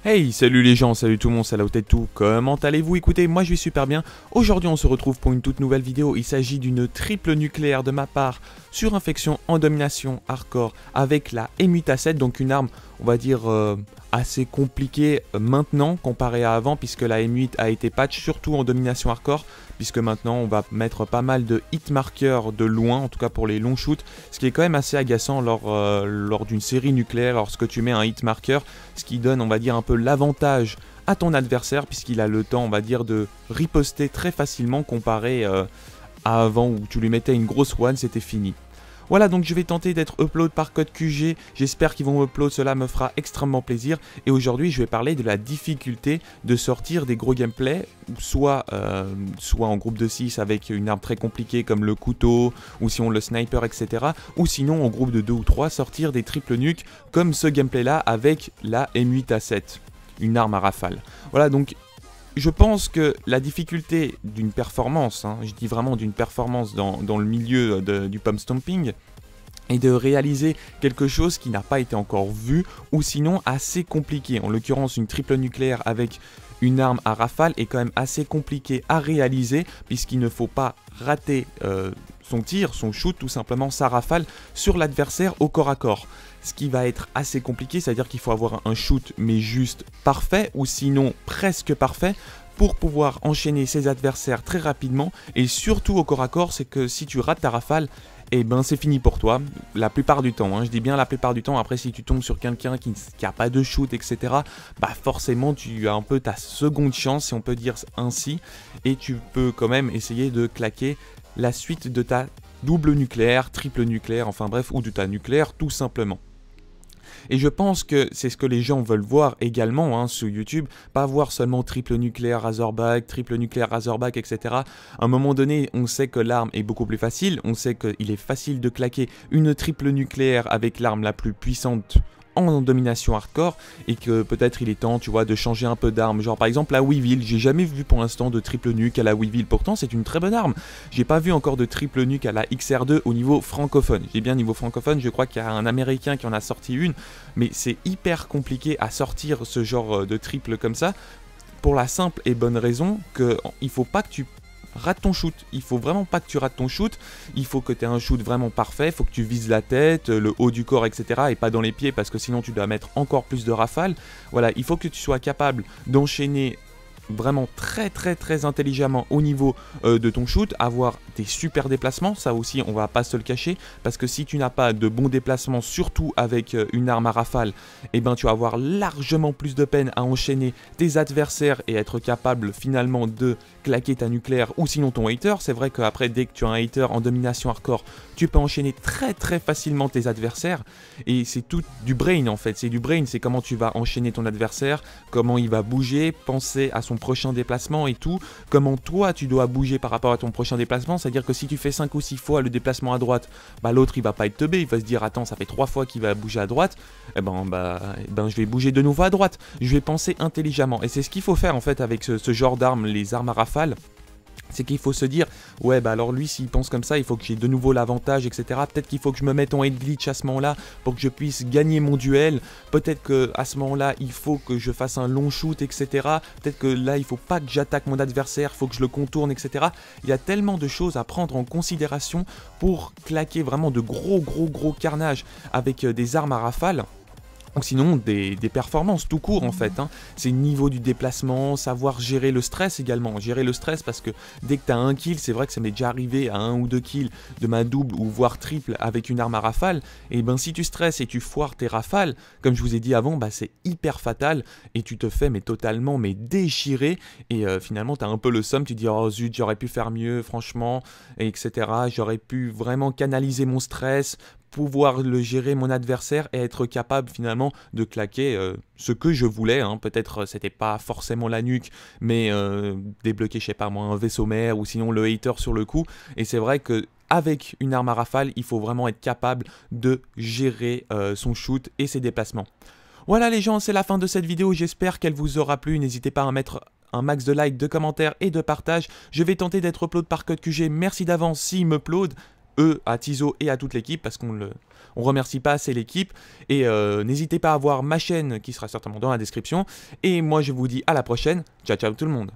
Hey, salut les gens, salut tout le monde, c'est Laotetou, comment allez-vous? Écoutez, moi je vais super bien. Aujourd'hui on se retrouve pour une toute nouvelle vidéo. Il s'agit d'une triple nucléaire de ma part sur infection en domination hardcore avec la MUT-A7, donc une arme, on va dire, assez compliquée maintenant comparée à avant, puisque la M8 a été patch, surtout en domination hardcore, puisque maintenant on va mettre pas mal de hit markers de loin, en tout cas pour les longs shoots, ce qui est quand même assez agaçant lors d'une série nucléaire, lorsque tu mets un hit marker, ce qui donne, on va dire, un peu l'avantage à ton adversaire, puisqu'il a le temps, on va dire, de riposter très facilement comparé à avant où tu lui mettais une grosse one, c'était fini. Voilà, donc je vais tenter d'être upload par code QG, j'espère qu'ils vont upload, cela me fera extrêmement plaisir. Et aujourd'hui, je vais parler de la difficulté de sortir des gros gameplays, soit en groupe de 6 avec une arme très compliquée comme le couteau, ou sinon le sniper, etc. Ou sinon en groupe de 2 ou 3, sortir des triple nukes comme ce gameplay là avec la M8A7, une arme à rafale. Voilà, donc je pense que la difficulté d'une performance, je dis vraiment d'une performance dans le milieu du pump stomping, est de réaliser quelque chose qui n'a pas été encore vu, ou sinon assez compliqué. En l'occurrence, une triple nucléaire avec une arme à rafale est quand même assez compliqué à réaliser, puisqu'il ne faut pas rater son tir, son shoot, tout simplement sa rafale sur l'adversaire au corps à corps. Ce qui va être assez compliqué, c'est-à-dire qu'il faut avoir un shoot mais juste parfait, ou sinon presque parfait, pour pouvoir enchaîner ses adversaires très rapidement. Et surtout au corps à corps, c'est que si tu rates ta rafale, et ben c'est fini pour toi, la plupart du temps, je dis bien la plupart du temps. Après, si tu tombes sur quelqu'un qui n'a pas de shoot, etc., bah forcément tu as un peu ta seconde chance, si on peut dire ainsi, et tu peux quand même essayer de claquer la suite de ta double nucléaire, triple nucléaire, enfin bref, ou de ta nucléaire tout simplement. Et je pense que c'est ce que les gens veulent voir également sur YouTube, pas voir seulement triple nucléaire Razorback, etc. À un moment donné, on sait que l'arme est beaucoup plus facile, on sait qu'il est facile de claquer une triple nucléaire avec l'arme la plus puissante en domination hardcore, et que peut-être il est temps, tu vois, de changer un peu d'arme. Genre par exemple la Weevil, j'ai jamais vu pour l'instant de triple nuke à la Weevil, pourtant c'est une très bonne arme. J'ai pas vu encore de triple nuke à la XR2 au niveau francophone. J'ai bien niveau francophone, je crois qu'il y a un américain qui en a sorti une, mais c'est hyper compliqué à sortir ce genre de triple comme ça, pour la simple et bonne raison qu'il faut pas que tu rate ton shoot, il faut vraiment pas que tu rates ton shoot, il faut que tu aies un shoot vraiment parfait, il faut que tu vises la tête, le haut du corps, etc. et pas dans les pieds, parce que sinon tu dois mettre encore plus de rafales. Voilà, il faut que tu sois capable d'enchaîner vraiment très intelligemment au niveau de ton shoot, avoir des super déplacements, ça aussi on va pas se le cacher, parce que si tu n'as pas de bons déplacements, surtout avec une arme à rafale, et ben tu vas avoir largement plus de peine à enchaîner tes adversaires et être capable finalement de claquer ta nucléaire, ou sinon ton hater. C'est vrai qu'après, dès que tu as un hater en domination hardcore, tu peux enchaîner très facilement tes adversaires, et c'est tout du brain en fait, c'est du brain, c'est comment tu vas enchaîner ton adversaire, comment il va bouger, penser à son prochain déplacement et tout, comment toi tu dois bouger par rapport à ton prochain déplacement. C'est-à-dire que si tu fais 5 ou 6 fois le déplacement à droite, bah l'autre il va pas être teubé, il va se dire attends, ça fait 3 fois qu'il va bouger à droite, et ben je vais bouger de nouveau à droite, je vais penser intelligemment. Et c'est ce qu'il faut faire en fait avec ce genre d'armes, les armes à rafale. C'est qu'il faut se dire, ouais bah alors lui s'il pense comme ça, il faut que j'ai de nouveau l'avantage, etc. Peut-être qu'il faut que je me mette en head glitch à ce moment-là pour que je puisse gagner mon duel. Peut-être qu'à ce moment-là, il faut que je fasse un long shoot, etc. Peut-être que là, il faut pas que j'attaque mon adversaire, il faut que je le contourne, etc. Il y a tellement de choses à prendre en considération pour claquer vraiment de gros carnages avec des armes à rafale. Ou sinon des performances tout court en fait, C'est le niveau du déplacement, savoir gérer le stress également, gérer le stress, parce que dès que tu as un kill, c'est vrai que ça m'est déjà arrivé à 1 ou 2 kills de ma double ou voire triple avec une arme à rafale, et ben si tu stresses et tu foires tes rafales, comme je vous ai dit avant, bah c'est hyper fatal, et tu te fais totalement déchirer, et finalement tu as un peu le seum, tu te dis oh zut, j'aurais pu faire mieux franchement, et etc. J'aurais pu vraiment canaliser mon stress, pouvoir le gérer mon adversaire et être capable finalement de claquer ce que je voulais, peut-être c'était pas forcément la nuque, mais débloquer je sais pas moi un vaisseau mère, ou sinon le hater sur le coup. Et c'est vrai que avec une arme à rafale, il faut vraiment être capable de gérer son shoot et ses déplacements. Voilà les gens, c'est la fin de cette vidéo, j'espère qu'elle vous aura plu. N'hésitez pas à mettre un max de likes, de commentaires et de partages. Je vais tenter d'être upload par code QG, merci d'avance s'il me upload. eux, à Tizo et à toute l'équipe, parce qu'on remercie pas assez l'équipe. Et n'hésitez pas à voir ma chaîne qui sera certainement dans la description. Et moi je vous dis à la prochaine. Ciao ciao tout le monde.